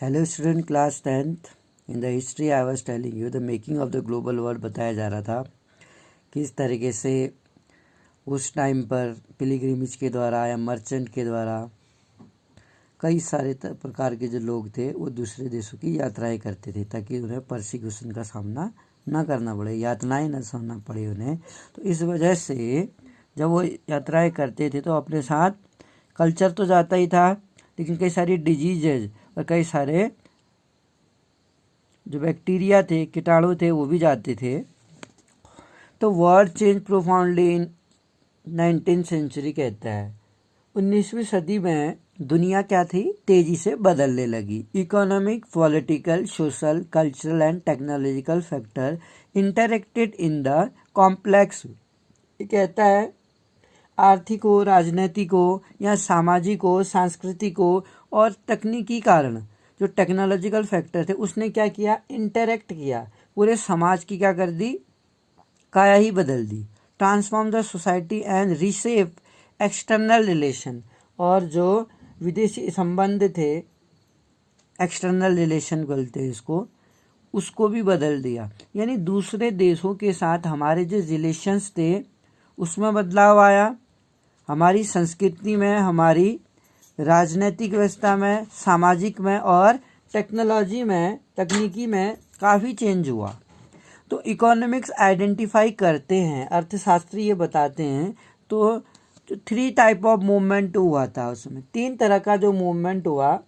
Hello student class 10th। In the history I was telling you the making of the global world बताया जा रहा था किस तरीके से उस टाइम पर पिलग्रिमेज के द्वारा या मर्चेंट के द्वारा कई सारे प्रकार के जो लोग थे वो दूसरे देशों की यात्राएं करते थे ताकि उन्हें परसिक्यूशन का सामना ना करना पड़े, यातनाएं न सहना पड़े उन्हें। तो इस वजह से जब वो यात्राएं करते थे तो अपने साथ कल्चर तो जाता ही था, लेकिन कई सारी डिजीजेज और कई सारे जो बैक्टीरिया थे, कीटाणु थे, वो भी जाते थे। तो वर्ल्ड चेंज प्रोफाउंडली इन 19th सेंचुरी कहता है 19वीं सदी में दुनिया क्या थी, तेजी से बदलने लगी। Economic, political, social, cultural and technological factor interacted in the complex. ये कहता है आर्थिक हो, राजनीतिक हो या सामाजिक हो, सांस्कृतिक हो और तकनीकी कारण जो टेक्नोलॉजिकल फैक्टर थे उसने क्या किया, इंटरेक्ट किया, पूरे समाज की क्या कर दी, काया ही बदल दी। Transform the society and reshape external relation, और जो विदेशी संबंध थे, एक्सटर्नल रिलेशन बोलते हैं इसको, उसको भी बदल दिया। यानी दूसरे देशों के साथ हमारे जो रिलेशंस थे उसमें बदलाव आया, हमारी संस्कृति में, हमारी राजनीतिक व्यवस्था में, सामाजिक में और टेक्नोलॉजी में, तकनीकी में काफ़ी चेंज हुआ। तो इकोनॉमिक्स आइडेंटिफाई करते हैं, अर्थशास्त्री ये बताते हैं। तो 3 टाइप ऑफ मूवमेंट हुआ था उसमें, 3 तरह का जो मूवमेंट हुआ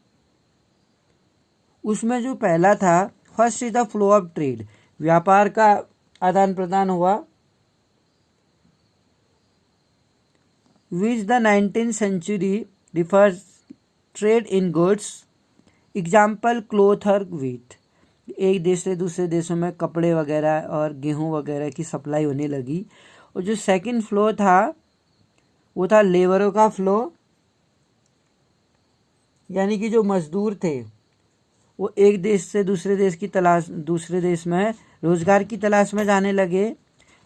उसमें जो पहला था, first is the flow of trade, व्यापार का आदान प्रदान हुआ। Which the 19th century refers trade in goods, example cloth और व्हीट। एक देश से दूसरे देशों में कपड़े वगैरह और गेहूं वगैरह की सप्लाई होने लगी। और जो सेकंड फ्लो था वो था लेबरों का फ्लो, यानी कि जो मजदूर थे वो एक देश से दूसरे देश की तलाश, दूसरे देश में रोजगार की तलाश में जाने लगे।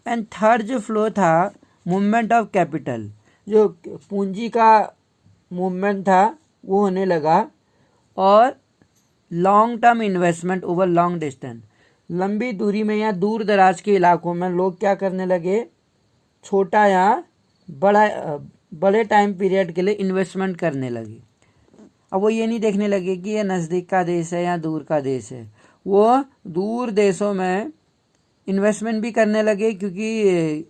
एंड थर्ड जो फ्लो था, मूवमेंट ऑफ कैपिटल, जो पूंजी का मूवमेंट था वो होने लगा। और long term investment over long distance, लंबी दूरी में या दूर दराज के इलाकों में लोग क्या करने लगे, छोटा या बड़े टाइम पीरियड के लिए इन्वेस्टमेंट करने लगे। अब वो ये नहीं देखने लगे कि ये नज़दीक का देश है या दूर का देश है, वो दूर देशों में इन्वेस्टमेंट भी करने लगे, क्योंकि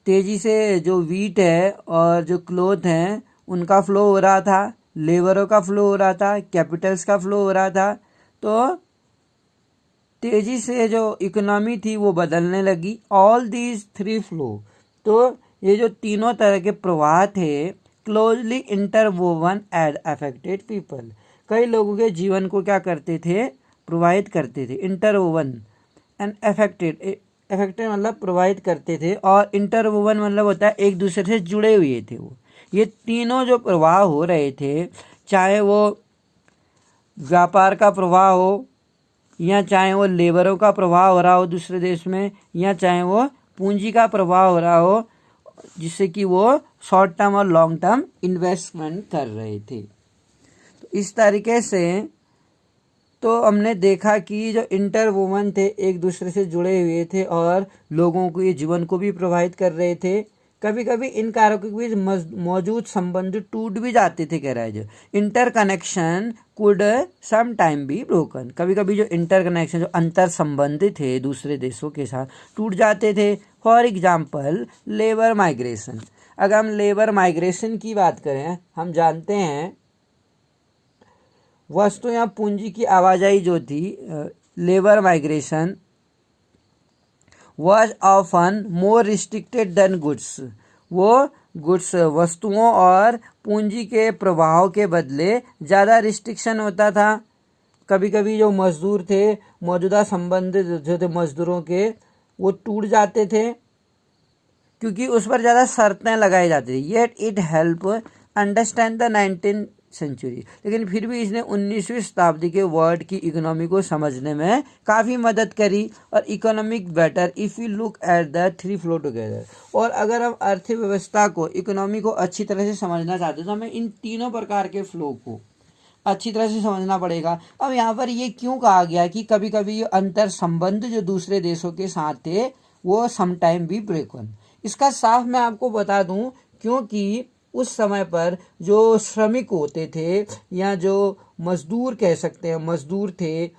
तेज़ी से जो वीट है और जो क्लोथ हैं उनका फ्लो हो रहा था, लेबरों का फ्लो हो रहा था, कैपिटल्स का फ्लो हो रहा था। तो तेज़ी से जो इकोनॉमी थी वो बदलने लगी। ऑल दीज 3 फ्लो, तो ये जो तीनों तरह के प्रवाह थे closely interwoven and affected people, कई लोगों के जीवन को क्या करते थे, प्रभावित करते थे। इंटरवोवन एंड अफेक्टेड मतलब प्रभावित करते थे, और इंटरवोवन मतलब होता है एक दूसरे से जुड़े हुए थे। वो ये तीनों जो प्रवाह हो रहे थे, चाहे वो व्यापार का प्रवाह हो, या चाहे वो लेबरों का प्रवाह हो रहा हो दूसरे देश में, या चाहे वो पूंजी का प्रवाह हो रहा हो, जिससे कि वो शॉर्ट टर्म और लॉन्ग टर्म इन्वेस्टमेंट कर रहे थे। तो इस तरीके से तो हमने देखा कि जो इंटरवोवन थे एक दूसरे से जुड़े हुए थे और लोगों को ये जीवन को भी प्रभावित कर रहे थे। कभी कभी इन कारकों के बीच मौजूद संबंध टूट भी जाते थे, कह रहा है जो interconnection could some time be broken, कभी कभी जो इंटर कनेक्शन, जो अंतर संबंध थे दूसरे देशों के साथ, टूट जाते थे। फॉर एग्जाम्पल लेबर माइग्रेशन, अगर हम लेबर माइग्रेशन की बात करें, हम जानते हैं वस्तु या पूंजी की आवाजाही जो थी, labour migration was often more restricted than goods, वो गुड्स वस्तुओं और पूंजी के प्रवाह के बदले ज़्यादा रिस्ट्रिक्शन होता था। कभी कभी जो मजदूर थे, मौजूदा संबंध जो थे मजदूरों के, वो टूट जाते थे क्योंकि उस पर ज़्यादा शर्तें लगाई जाती थी। Yet it help understand the 19th century, लेकिन फिर भी इसने 19वीं शताब्दी के वर्ल्ड की इकोनॉमी को समझने में काफ़ी मदद करी। और economic better if you look at the 3 flow together, और अगर हम अर्थव्यवस्था को, इकोनॉमी को अच्छी तरह से समझना चाहते हैं तो हमें इन तीनों प्रकार के फ्लो को अच्छी तरह से समझना पड़ेगा। अब यहाँ पर ये क्यों कहा गया कि कभी कभी अंतर संबंध जो दूसरे देशों के साथ थे वो समटाइम भी ब्रेकन। इसका साफ मैं आपको बता दूं, क्योंकि उस समय पर जो श्रमिक होते थे या जो मजदूर कह सकते हैं, मजदूर थे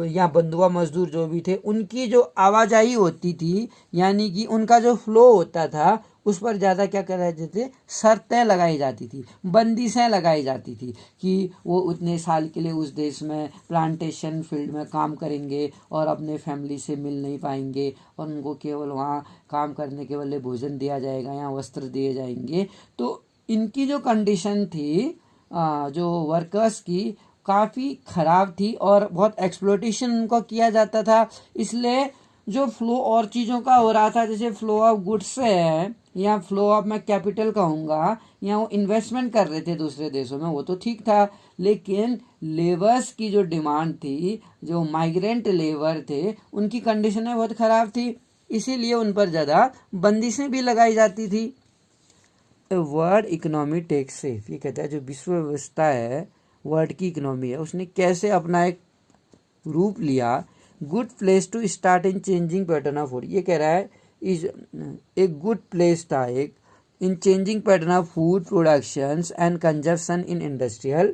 या बंधुआ मजदूर जो भी थे, उनकी जो आवाजाही होती थी यानी कि उनका जो फ्लो होता था उस पर ज़्यादा क्या कर रहे थे, शर्तें लगाई जाती थी, बंदिशें लगाई जाती थी कि वो उतने साल के लिए उस देश में प्लांटेशन फील्ड में काम करेंगे और अपने फैमिली से मिल नहीं पाएंगे और उनको केवल वहाँ काम करने के बदले भोजन दिया जाएगा या वस्त्र दिए जाएंगे। तो इनकी जो कंडीशन थी जो वर्कर्स की काफ़ी ख़राब थी और बहुत एक्सप्लोटेशन उनको किया जाता था। इसलिए जो फ्लो और चीज़ों का हो रहा था, जैसे फ्लो ऑफ गुड्स है या फ्लो ऑफ मैं कैपिटल कहूँगा, या वो इन्वेस्टमेंट कर रहे थे दूसरे देशों में, वो तो ठीक था। लेकिन लेबर्स की जो डिमांड थी, जो माइग्रेंट लेबर थे, उनकी कंडीशनें बहुत ख़राब थी, इसीलिए उन पर ज़्यादा बंदिशें भी लगाई जाती थी। वर्ल्ड इकोनॉमी टेक्स सेफ, ये कहता है जो विश्व व्यवस्था है, वर्ल्ड की इकोनॉमी है, उसने कैसे अपना एक रूप लिया। Good place to start in changing pattern of food, ये कह रहा है इज एक गुड प्लेस था एक इन changing pattern of food productions and consumption in industrial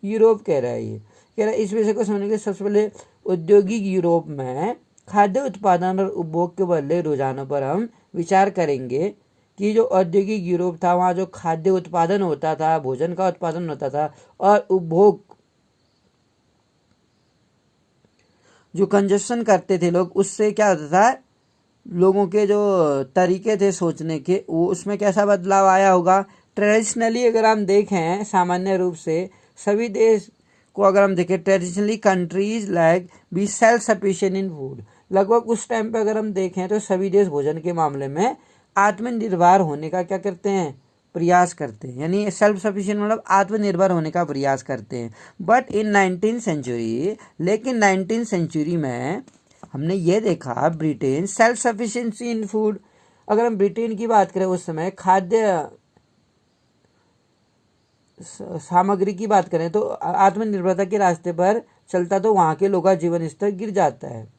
Europe. कह रहा है, ये कह रहा है इस विषय को समझने के लिए सबसे पहले औद्योगिक यूरोप में खाद्य उत्पादन और उपभोग के बदले रुझानों पर हम विचार करेंगे कि जो औद्योगिक यूरोप था वहाँ जो खाद्य उत्पादन होता था, भोजन का उत्पादन होता था, और उपभोग जो कंजप्शन करते थे लोग, उससे क्या होता था, लोगों के जो तरीके थे सोचने के, वो उसमें कैसा बदलाव आया होगा। ट्रेडिशनली अगर हम देखें, सामान्य रूप से सभी देश को अगर हम देखें, traditionally countries like be self sufficient in food, लगभग उस टाइम पे अगर हम देखें तो सभी देश भोजन के मामले में आत्मनिर्भर होने का क्या करते हैं, प्रयास करते हैं, यानी सेल्फ सफिशिएंट मतलब आत्मनिर्भर होने का प्रयास करते हैं। बट इन 19th सेंचुरी, लेकिन 19th सेंचुरी में हमने ये देखा ब्रिटेन सेल्फ सफिशिएंसी इन फूड। अगर हम ब्रिटेन की बात करें, उस समय खाद्य सामग्री की बात करें तो आत्मनिर्भरता के रास्ते पर चलता तो वहाँ के लोगों का जीवन स्तर गिर जाता है।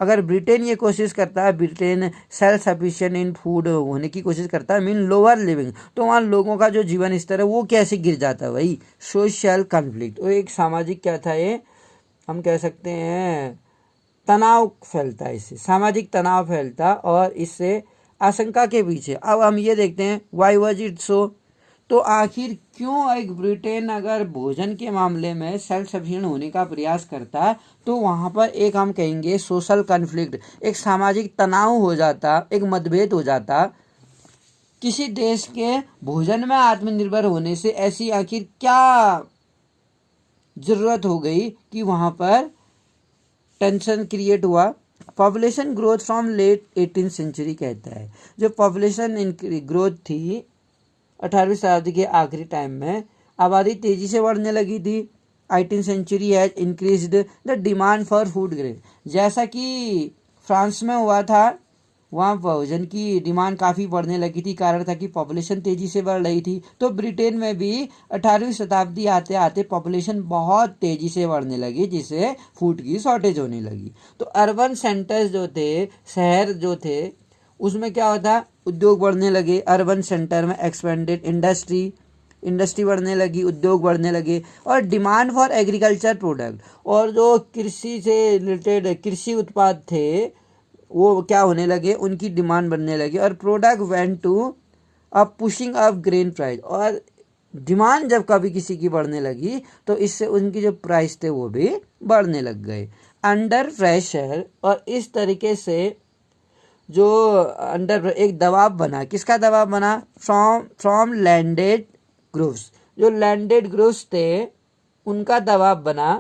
अगर ब्रिटेन ये कोशिश करता है, ब्रिटेन सेल्फ सफिशिएंट इन फूड होने की कोशिश करता है, मीन लोअर लिविंग, तो वहाँ लोगों का जो जीवन स्तर है वो कैसे गिर जाता है, वही सोशल कॉन्फ्लिक्ट, वो एक सामाजिक क्या था, ये हम कह सकते हैं तनाव फैलता है, इससे सामाजिक तनाव फैलता और इससे आशंका के पीछे। अब हम ये देखते हैं वाई वाज इट सो, तो आखिर क्यों एक ब्रिटेन अगर भोजन के मामले में सेल्फ सफिशिएंट होने का प्रयास करता तो वहाँ पर एक हम कहेंगे सोशल कॉन्फ्लिक्ट, एक सामाजिक तनाव हो जाता, एक मतभेद हो जाता। किसी देश के भोजन में आत्मनिर्भर होने से ऐसी आखिर क्या जरूरत हो गई कि वहाँ पर टेंशन क्रिएट हुआ। Population growth from late 18th century कहता है जो पॉपुलेशन ग्रोथ थी 18वीं शताब्दी के आखिरी टाइम में, आबादी तेजी से बढ़ने लगी थी। 18th century has increased the demand for food grain, जैसा कि फ्रांस में हुआ था, वहाँ भोजन की डिमांड काफ़ी बढ़ने लगी थी, कारण था कि पॉपुलेशन तेज़ी से बढ़ रही थी। तो ब्रिटेन में भी 18वीं शताब्दी आते आते पॉपुलेशन बहुत तेज़ी से बढ़ने लगी, जिससे फूड की शॉर्टेज होने लगी। तो अर्बन सेंटर्स जो थे, शहर जो थे, उसमें क्या होता, उद्योग बढ़ने लगे। अर्बन सेंटर में एक्सपेंडेड इंडस्ट्री बढ़ने लगी, उद्योग बढ़ने लगे, और डिमांड फॉर एग्रीकल्चर प्रोडक्ट, और जो कृषि से रिलेटेड कृषि उत्पाद थे वो क्या होने लगे, उनकी डिमांड बढ़ने लगी, और product went to a pushing up grain price, और डिमांड जब कभी किसी की बढ़ने लगी तो इससे उनकी जो प्राइस थे वो भी बढ़ने लग गए अंडर प्रेशर। और इस तरीके से जो अंडर एक दबाव बना, किसका दबाव बना, फ्रॉम लैंडेड ग्रुप्स, जो लैंडेड ग्रुप्स थे उनका दबाव बना।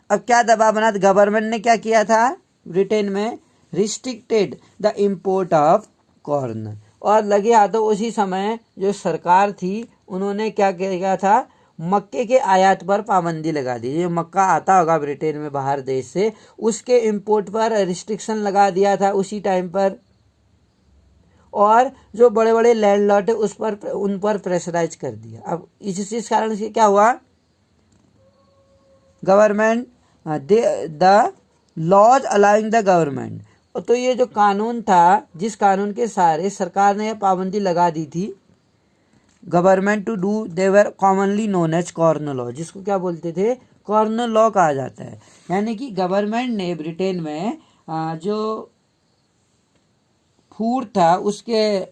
अब क्या दबाव बना, गवर्नमेंट ने क्या किया था ब्रिटेन में, restricted the import of corn, और लगे हाथों उसी समय जो सरकार थी उन्होंने क्या किया था, मक्के के आयात पर पाबंदी लगा दी। जो मक्का आता होगा ब्रिटेन में बाहर देश से, उसके इंपोर्ट पर रिस्ट्रिक्शन लगा दिया था उसी टाइम पर। और जो बड़े बड़े लैंडलॉर्ड है उन पर प्रेशराइज कर दिया। अब इस कारण से क्या हुआ, government the laws allowing the government, तो ये जो कानून था, जिस कानून के सहारे सरकार ने पाबंदी लगा दी थी government to do, they were commonly known as corner law, जिसको क्या बोलते थे, कॉर्नर लॉ कहा जाता है। यानी कि गवर्नमेंट ने ब्रिटेन में जो फूड था उसके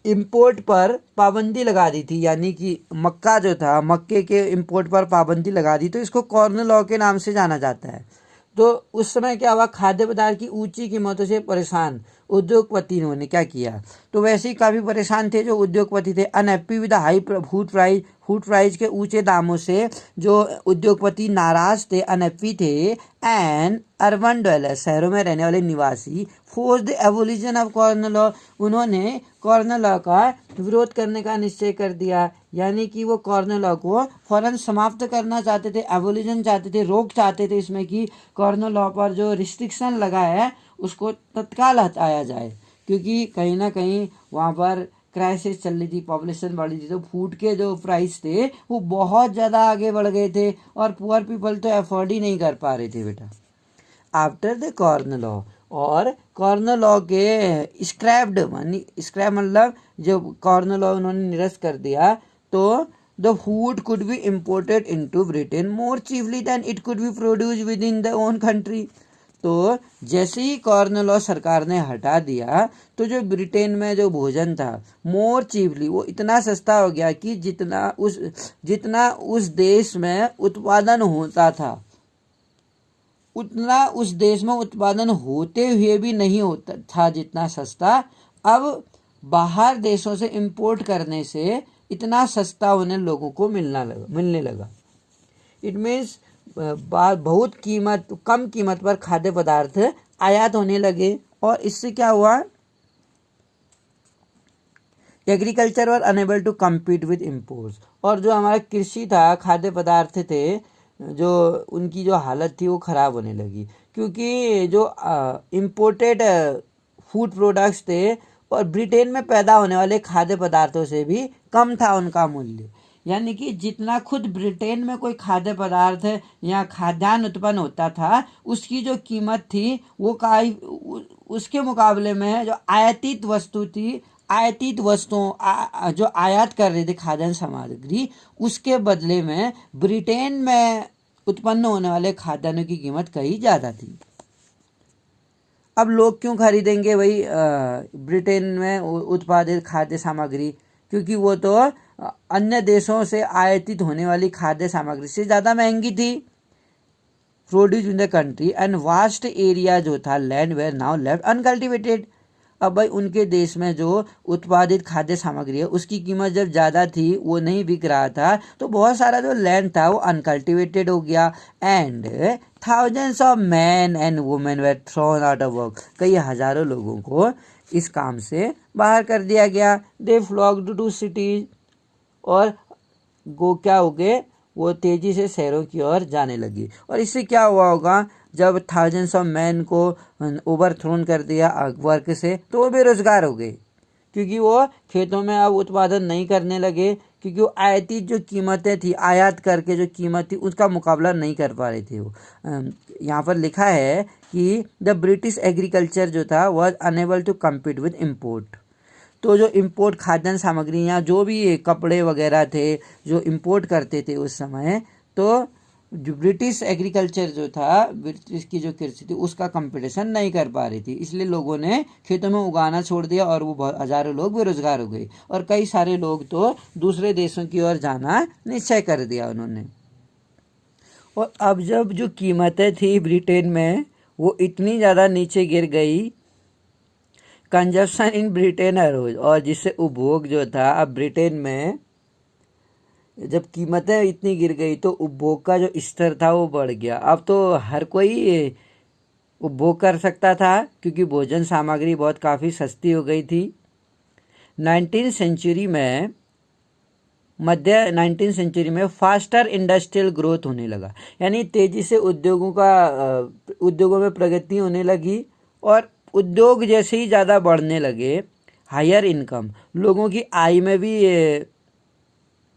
इंपोर्ट पर पाबंदी लगा दी थी, यानी कि मक्का जो था, मक्के के इंपोर्ट पर पाबंदी लगा दी, तो इसको कॉर्नर लॉ के नाम से जाना जाता है। तो उस समय क्या हुआ, खाद्य पदार्थ की ऊंची कीमतों से परेशान उद्योगपतियों ने क्या किया, तो वैसे ही काफ़ी परेशान थे जो उद्योगपति थे। Unhappy with high food price के ऊंचे दामों से जो उद्योगपति नाराज थे, अनहैप्पी थे, एंड अर्बन डवेलर, शहरों में रहने वाले निवासी, force the evolution of corner law, उन्होंने कॉर्नर लॉ का विरोध करने का निश्चय कर दिया। यानी कि वो कॉर्नर लॉ को फौरन समाप्त करना चाहते थे, एवोल्यूशन चाहते थे, रोक चाहते थे इसमें कि कॉर्नर लॉ पर जो रिस्ट्रिक्शन लगा है उसको तत्काल हटाया जाए, क्योंकि कहीं ना कहीं वहाँ पर क्राइसिस चल रही थी, पॉपुलेशन बढ़ रही थी, तो फूड के जो प्राइस थे वो बहुत ज़्यादा आगे बढ़ गए थे और पुअर पीपल तो अफोर्ड ही नहीं कर पा रहे थे बेटा। आफ्टर द कॉर्नर लॉ, और कॉर्नर लॉ के स्क्रैप्ड, मानी स्क्रैप मतलब जो कॉर्नर लॉ उन्होंने निरस्त कर दिया, तो the food could be imported into Britain more cheaply than it could be produce within the own country. तो जैसे ही कॉर्नर लॉ सरकार ने हटा दिया तो जो ब्रिटेन में जो भोजन था मोर चीफली, वो इतना सस्ता हो गया कि जितना उस देश में उत्पादन होता था उतना उस देश में उत्पादन होते हुए भी नहीं होता था जितना सस्ता, अब बाहर देशों से इंपोर्ट करने से इतना सस्ता उन्हें लोगों को मिलने लगा। इट मीन्स बहुत कम कीमत पर खाद्य पदार्थ आयात होने लगे, और इससे क्या हुआ, agriculture were unable to compete with imports, और जो हमारा कृषि था, खाद्य पदार्थ थे, जो उनकी जो हालत थी वो ख़राब होने लगी, क्योंकि जो इम्पोर्टेड फूड प्रोडक्ट्स थे और ब्रिटेन में पैदा होने वाले खाद्य पदार्थों से भी कम था उनका मूल्य। यानी कि जितना खुद ब्रिटेन में कोई खाद्य पदार्थ या खाद्यान्न उत्पन्न होता था उसकी जो कीमत थी वो उसके मुकाबले में जो आयातित वस्तु थी, आयातित वस्तुओं जो आयात कर रहे थे खाद्यान्न सामग्री, उसके बदले में ब्रिटेन में उत्पन्न होने वाले खाद्यान्नों की कीमत कहीं ज़्यादा थी। अब लोग क्यों खरीदेंगे वही ब्रिटेन में उत्पादित खाद्य सामग्री, क्योंकि वो तो अन्य देशों से आयातित होने वाली खाद्य सामग्री से ज़्यादा महंगी थी। Produce in the country and vast area जो था land were now left uncultivated. अब भाई उनके देश में जो उत्पादित खाद्य सामग्री है उसकी कीमत जब ज़्यादा थी, वो नहीं बिक रहा था, तो बहुत सारा जो लैंड था वो अनकल्टिवेटेड हो गया, and thousands of man and women were thrown out of work, कई हज़ारों लोगों को इस काम से बाहर कर दिया गया। दे फ्लॉक्ड टू सिटीज, और क्या हो गए, वो तेज़ी से शहरों की ओर जाने लगी। और इससे क्या हुआ होगा, जब थाउजेंड्स ऑफ मैन को ओवरथ्रोन कर दिया वर्क से, तो वो बेरोजगार हो गए, क्योंकि वो खेतों में अब उत्पादन नहीं करने लगे, क्योंकि वो आयातित जो कीमतें थी, आयात करके जो कीमत थी उसका मुकाबला नहीं कर पा रहे थे वो। यहाँ पर लिखा है कि द ब्रिटिश एग्रीकल्चर जो था was unable to compete with import. तो जो इम्पोर्ट खाद्यान्न सामग्री या जो भी कपड़े वगैरह थे जो इम्पोर्ट करते थे उस समय, तो जो ब्रिटिश एग्रीकल्चर जो था, ब्रिटिश की जो कृषि थी उसका कंपटीशन नहीं कर पा रही थी, इसलिए लोगों ने खेतों में उगाना छोड़ दिया और वो हज़ारों लोग बेरोजगार हो गए, और कई सारे लोग तो दूसरे देशों की ओर जाना निश्चय कर दिया उन्होंने। और अब जब जो कीमतें थी ब्रिटेन में वो इतनी ज़्यादा नीचे गिर गई, कंजप्शन इन ब्रिटेन अरोज, और जिससे उपभोग जो था, अब ब्रिटेन में जब कीमतें इतनी गिर गई तो उपभोग का जो स्तर था वो बढ़ गया। अब तो हर कोई उपभोग कर सकता था, क्योंकि भोजन सामग्री बहुत काफ़ी सस्ती हो गई थी। 19वीं सेंचुरी में, मध्य 19वीं सेंचुरी में फास्टर इंडस्ट्रियल ग्रोथ होने लगा, यानी तेज़ी से उद्योगों में प्रगति होने लगी, और उद्योग जैसे ही ज़्यादा बढ़ने लगे, हायर इनकम, लोगों की आय में भी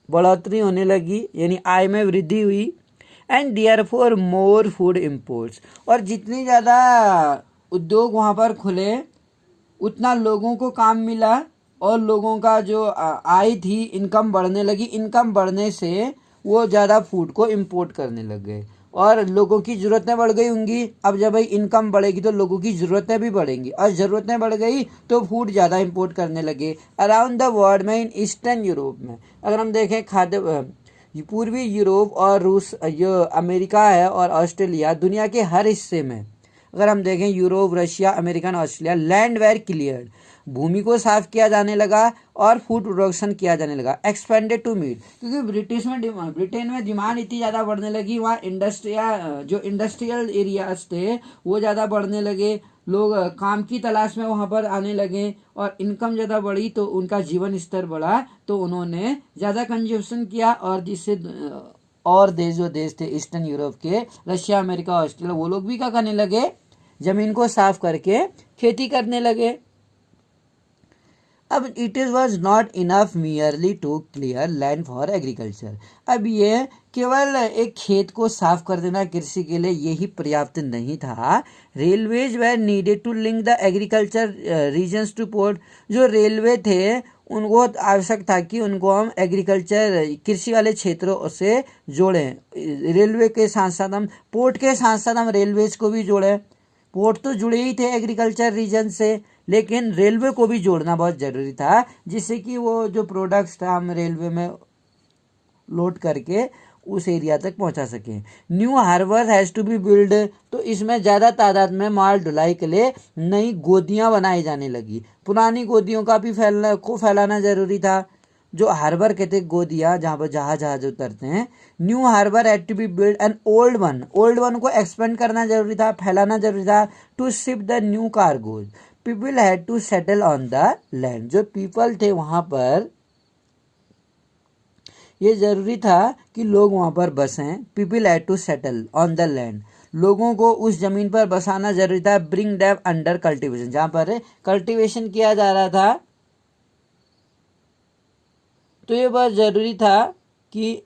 बढ़ोतरी होने लगी, यानी आय में वृद्धि हुई। And therefore more food imports, और जितनी ज़्यादा उद्योग वहाँ पर खुले उतना लोगों को काम मिला और लोगों का जो आय थी, इनकम बढ़ने लगी। इनकम बढ़ने से वो ज़्यादा फूड को इम्पोर्ट करने लग गए और लोगों की ज़रूरतें बढ़ गई होंगी। अब जब भाई इनकम बढ़ेगी तो लोगों की ज़रूरतें भी बढ़ेंगी और ज़रूरतें बढ़ गई तो फूड ज़्यादा इम्पोर्ट करने लगे अराउंड द वर्ल्ड में। इन ईस्टर्न यूरोप में अगर हम देखें पूर्वी यूरोप और रूस, जो अमेरिका है और ऑस्ट्रेलिया, दुनिया के हर हिस्से में अगर हम देखें Europe, Russia, American, Australia, land were cleared, भूमि को साफ किया जाने लगा और फूड प्रोडक्शन किया जाने लगा। एक्सपेंडेड टू मीट, क्योंकि ब्रिटेन में डिमांड इतनी ज़्यादा बढ़ने लगी, वहाँ इंडस्ट्रियल एरियाज थे वो ज़्यादा बढ़ने लगे, लोग काम की तलाश में वहाँ पर आने लगे और इनकम ज़्यादा बढ़ी तो उनका जीवन स्तर बढ़ा, तो उन्होंने ज़्यादा कंजप्शन किया और जिससे और जो देश थे ईस्टर्न यूरोप के, रशिया, अमेरिका, ऑस्ट्रेलिया, वो लोग भी क्या करने लगे, जमीन को साफ करके खेती करने लगे। अब it is was not enough merely to clear land for agriculture, अब ये केवल एक खेत को साफ कर देना कृषि के लिए यही पर्याप्त नहीं था। Railways were needed to link the agriculture regions to port, जो रेलवे थे उनको आवश्यक था कि उनको हम एग्रीकल्चर, कृषि वाले क्षेत्रों से जोड़ें। रेलवे के साथ साथ हम पोर्ट के साथ साथ हम रेलवेज को भी जोड़ें। पोर्ट तो जुड़े ही थे एग्रीकल्चर रीजन से, लेकिन रेलवे को भी जोड़ना बहुत ज़रूरी था जिससे कि वो जो प्रोडक्ट्स था हम रेलवे में लोड करके उस एरिया तक पहुंचा सकें। New harbour has to be build, तो इसमें ज़्यादा तादाद में माल ढुलाई के लिए नई गोदियां बनाई जाने लगी। पुरानी गोदियों का भी फैलाना ज़रूरी था, जो हार्बर कहते हैं गोदिया, जहाँ पर जहाज उतरते हैं। New harbour had to be build and old one को एक्सपेंड करना जरूरी था, फैलाना जरूरी था। To ship the new cargoes, people had to settle on the land, जो पीपल थे वहाँ पर ये जरूरी था कि लोग वहाँ पर बसें। People had to settle on the land, लोगों को उस जमीन पर बसाना जरूरी था। ब्रिंग देम अंडर कल्टीवेशन, जहाँ पर कल्टीवेशन किया जा रहा था तो ये बहुत ज़रूरी था कि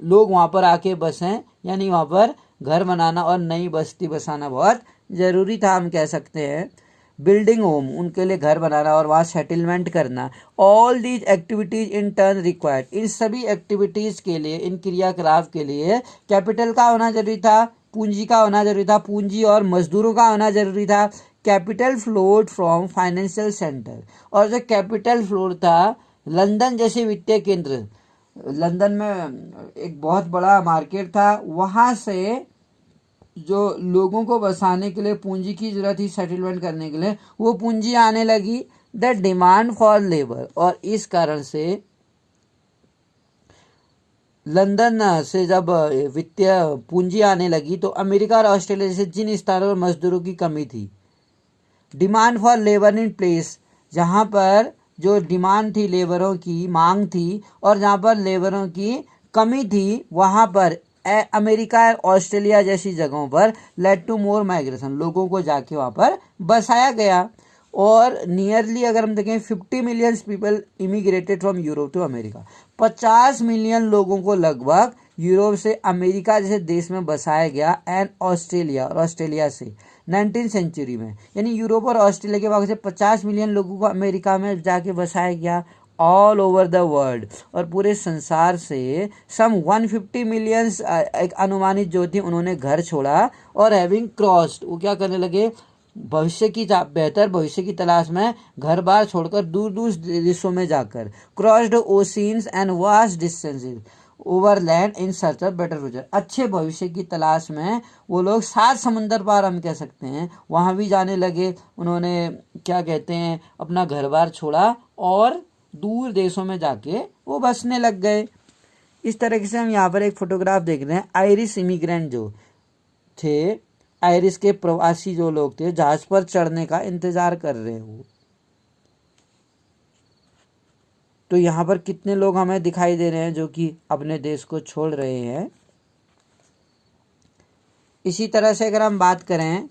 लोग वहाँ पर आके बसें, यानी वहाँ पर घर बनाना और नई बस्ती बसाना बहुत ज़रूरी था, हम कह सकते हैं। बिल्डिंग होम, उनके लिए घर बनाना और वहाँ सेटलमेंट करना। All these activities in turn required, इन सभी एक्टिविटीज़ के लिए, इन क्रियाकलाप के लिए कैपिटल का होना जरूरी था, पूंजी का होना जरूरी था, पूंजी और मजदूरों का होना जरूरी था। Capital flowed from financial centre, और जो कैपिटल फ्लोड था लंदन जैसे वित्तीय केंद्र, लंदन में एक बहुत बड़ा मार्केट था, वहाँ से जो लोगों को बसाने के लिए पूंजी की जरूरत थी, सेटलमेंट करने के लिए, वो पूंजी आने लगी। द डिमांड फॉर लेबर, और इस कारण से लंदन से जब वित्तीय पूंजी आने लगी तो अमेरिका और ऑस्ट्रेलिया जैसे जिन स्थानों पर मजदूरों की कमी थी, demand for labour in place, जहाँ पर जो डिमांड थी, लेबरों की मांग थी, और जहाँ पर लेबरों की कमी थी, वहाँ पर अमेरिका और ऑस्ट्रेलिया जैसी जगहों पर लेड टू मोर माइग्रेशन, लोगों को जाके वहाँ पर बसाया गया। और नियरली अगर हम देखें 50 million people immigrated from Europe to America, 50 million लोगों को लगभग यूरोप से अमेरिका जैसे देश में बसाया गया। एंड ऑस्ट्रेलिया, और ऑस्ट्रेलिया से 19वीं सेंचुरी में, यानी यूरोप और ऑस्ट्रेलिया के बाद से 50 मिलियन लोगों को अमेरिका में जाके बसाया गया। ऑल ओवर द वर्ल्ड, और पूरे संसार से सम 150 मिलियंस एक अनुमानित जो थी उन्होंने घर छोड़ा और हैविंग क्रॉस्ड, वो क्या करने लगे, भविष्य की बेहतर भविष्य की तलाश में घर बार छोड़कर दूर दूर देशों में जाकर, crossed oceans and vast distances over land in search of better future, अच्छे भविष्य की तलाश में वो लोग 7 समंदर पार, हम कह सकते हैं, वहाँ भी जाने लगे। उन्होंने क्या कहते हैं, अपना घर बार छोड़ा और दूर देशों में जाके वो बसने लग गए। इस तरीके से हम यहाँ पर एक फोटोग्राफ देख रहे हैं। आयरिश इमिग्रेंट जो थे, आयरिश के प्रवासी जो लोग थे, जहाज पर चढ़ने का इंतजार कर रहे हैं वो। तो यहाँ पर कितने लोग हमें दिखाई दे रहे हैं जो कि अपने देश को छोड़ रहे हैं। इसी तरह से अगर हम बात करें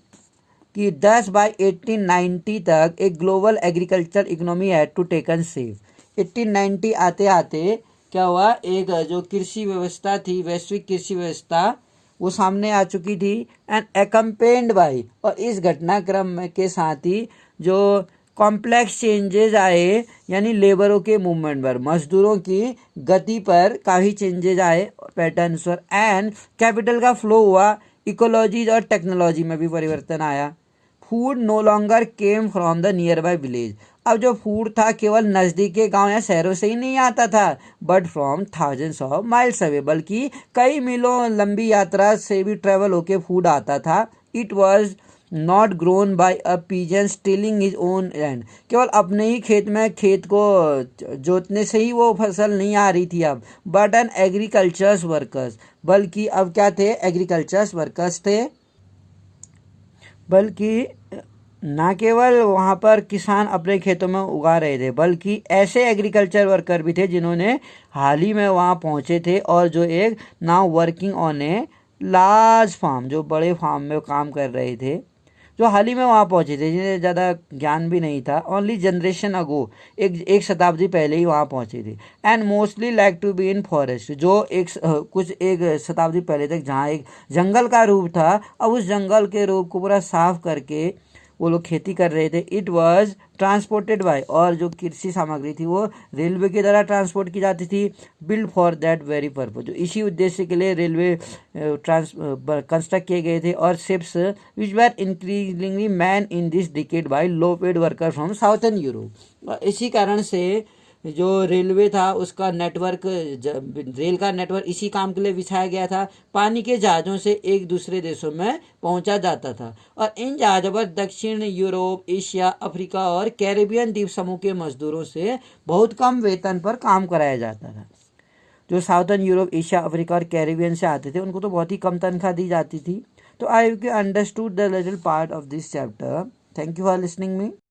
कि 10 बाई 1890 तक एक global agriculture economy had to taken shape. 1890 आते आते क्या हुआ, एक जो कृषि व्यवस्था थी, वैश्विक कृषि व्यवस्था, वो सामने आ चुकी थी। एंड एकम्पेन्ड बाई, और इस घटनाक्रम में के साथ ही जो कॉम्प्लेक्स चेंजेस आए, यानी लेबरों के मूवमेंट पर, मजदूरों की गति पर काफ़ी चेंजेस आए, पैटर्न्स पर। एंड कैपिटल का फ्लो हुआ, इकोलॉजीज और टेक्नोलॉजी में भी परिवर्तन आया। Food no longer came from the nearby village. अब जो फूड था केवल नज़दीक के गांव या शहरों से ही नहीं आता था, but from thousands of miles away, बल्कि कई मीलों लंबी यात्रा से भी ट्रेवल होके फूड आता था। It was not grown by a peasant tilling his own land. केवल अपने ही खेत को जोतने से ही वो फसल नहीं आ रही थी अब, बट एन एग्रीकल्चर्स वर्कर्स, बल्कि अब क्या थे, एग्रीकल्चर्स वर्कर्स थे। बल्कि ना केवल वहाँ पर किसान अपने खेतों में उगा रहे थे, बल्कि ऐसे एग्रीकल्चर वर्कर भी थे जिन्होंने हाल ही में वहाँ पहुँचे थे और जो एक now working on a large farm, जो बड़े फार्म में काम कर रहे थे, जो हाल ही में वहाँ पहुँचे थे, जिन्हें ज़्यादा ज्ञान भी नहीं था। ओनली जनरेशन अगो, एक शताब्दी पहले ही वहाँ पहुँचे थे। And mostly like to be in forest, जो एक शताब्दी पहले तक जहाँ एक जंगल का रूप था, अब उस जंगल के रूप को पूरा साफ करके वो लोग खेती कर रहे थे। इट वॉज ट्रांसपोर्टेड बाय, और जो कृषि सामग्री थी वो रेलवे के द्वारा ट्रांसपोर्ट की जाती थी। Build for that very purpose, जो इसी उद्देश्य के लिए रेलवे कंस्ट्रक्ट किए गए थे। और ships which were increasingly man in this decade by low paid worker from southern Europe. इसी कारण से जो रेलवे था उसका नेटवर्क, रेल का नेटवर्क इसी काम के लिए बिछाया गया था। पानी के जहाज़ों से एक दूसरे देशों में पहुंचा जाता था, और इन जहाज़ों पर दक्षिण यूरोप, एशिया, अफ्रीका और कैरेबियन द्वीप समूह के मजदूरों से बहुत कम वेतन पर काम कराया जाता था। जो साउथर्न यूरोप, एशिया, अफ्रीका और कैरेबियन से आते थे उनको तो बहुत ही कम तनख्वाह दी जाती थी। तो I have understood the little part of this chapter. Thank you for listening me.